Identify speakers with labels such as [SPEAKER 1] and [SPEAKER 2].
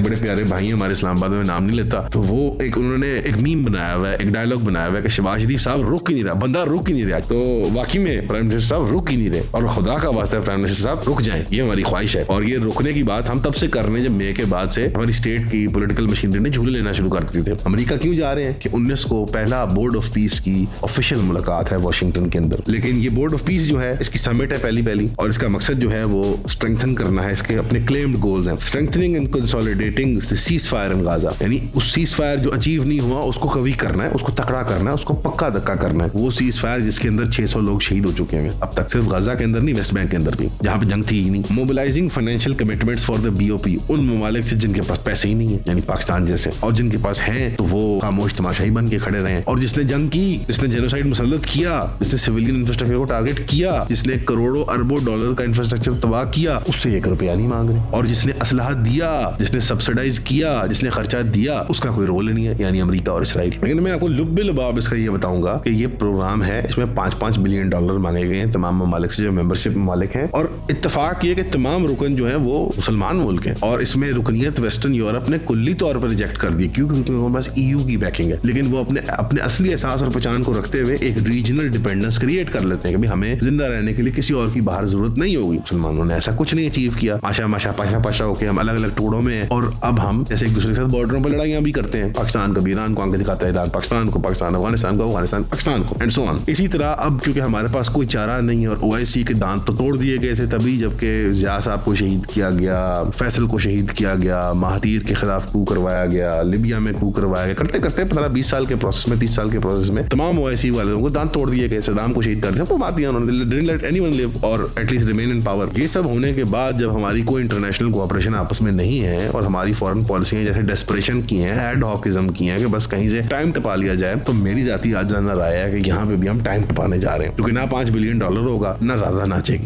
[SPEAKER 1] एक बड़े प्यारे भाई हैं हमारे इस्लामाबाद में, नाम नहीं लेता, तो वो एक उन्होंने एक मीम बनाया हुआ है, एक डायलॉग बनाया हुआ है कि शहबाज शरीफ साहब रुक ही नहीं रहा, बंदा रुक ही नहीं रहा। तो वाकई में प्राइम मिनिस्टर साहब रुक ही नहीं रहे, और खुदा का वास्ता है प्राइम मिनिस्टर साहब रुक जाएं, ये हमारी ख्वाहिश है। और ये रुकने की बात हम तब से कर रहे हैं जब मई के बाद से हमारी स्टेट की पॉलिटिकल मशीनरी ने झूले लेना शुरू कर दी थे। अमेरिका क्यों जा रहे हैं कि 19 को पहला बोर्ड ऑफ पीस की ऑफिशियल मुलाकात है वॉशिंगटन के अंदर, लेकिन ये बोर्ड ऑफ पीस जो है इसकी समिट है पहली, और इसका मकसद जो है वो स्ट्रेंथन करना है, इसके अपने क्लेम्ड गोल्स हैं, strengthening and consolidating the cease fire in Gaza, यानी उस सीज फायर जो अचीव नहीं हुआ उसको कभी करना है, उसको तकड़ा करना है, उसको पक्का धक्का करना है। वो सीज फायर जिसके अंदर 600 लोग शहीद हो चुके हैं अब तक, सिर्फ गाजा के अंदर नहीं, वेस्ट बैंक के अंदर भी, जहां पे जंग थी ही नहीं। Mobilising financial commitments for the BOP, उन ममालिक से जिनके पास पैसे ही नहीं है, यानी पाकिस्तान जैसे, और जिनके पास हैं तो वो खामोश तमाशाई बन के खड़े रहे, और जिसने जंग की, जिसने जेनोसाइड मुसल्लत किया, जिसने सिविलियन इंफ्रास्ट्रक्चर को टारगेट किया, जिसने करोड़ों अरबों डॉलर का इंफ्रास्ट्रक्चर तबाह किया, उससे 1 रुपया नहीं मांग रहे, और जिसने असलहा दिया, जिसने सब्सिडाइज किया, जिसने खर्चा दिया, उसका कोई रोल नहीं है, यानी अमेरिका और इसराइल। लेकिन मैं आपको लुब्बे लुबाब इसका ये बताऊंगा कि ये प्रोग्राम है, इसमें $5-5 बिलियन मांगे गए हैं तमाम ममालिक से जो मेंबरशिप ममालिक हैं, और इत्तेफाक ये कि तमाम रुकन जो है वो मुसलमान मुल्क हैं, और इसमें रुकनियत वेस्टर्न यूरोप ने कुल्ली तौर पर रिजेक्ट कर दी, क्योंकि उनके पास EU की बैकिंग है, लेकिन वो अपने असली एहसास और पहचान को रखते हुए एक रीजनल डिपेंडेंस क्रिएट कर लेते हैं कि हमें जिंदा रहने के लिए किसी और की बाहर जरूरत नहीं होगी। मुसलमानों ने ऐसा कुछ नहीं अचीव किया, माशा पाशा होके हम अलग अलग टुकड़ों में हैं, और अब हम जैसे एक दूसरे के साथ बॉर्डरों पर लड़ाइयां भी करते हैं, पाकिस्तान कभी ईरान को आंखें दिखाता है, ईरान पाकिस्तान को, पाकिस्तान अफगानिस्तान को, अफगानिस्तान पाकिस्तान को, एंड सो ऑन। इसी तरह अब क्योंकि हमारे पास कोई चारा नहीं है, और OIC के दांत तो तोड़ दिए गए थे तभी जबकि जिया साहब को शहीद किया गया, फैसल को शहीद किया गया, महातीर के खिलाफ कू करवाया गया, लिबिया में कू करवाया गया, करते करते 15-20 साल के प्रोसेस में, 30 साल के प्रोसेस में तमाम OIC वाले लोगों को दांत तोड़ दिए गए, सदाम को शहीद कर दिया, सबको मार दिया उन्होंने, didn't let anyone live or at least remain in power। ये सब होने के बाद जब हमारी कोई इंटरनेशनल कोऑपरेशन आपस में नहीं है, और हमारी फॉरेन पॉलिसियां जैसे डेस्परेशन की हैं, एड हॉकिज्म की हैं कि बस कहीं से टाइम टपा लिया जाए, तो मेरी जाती आज जानना राय है कि यहाँ पे भी हम टाइम टपाने जा रहे हैं, क्योंकि ना $5 बिलियन होगा, ना राजा नाचेगी।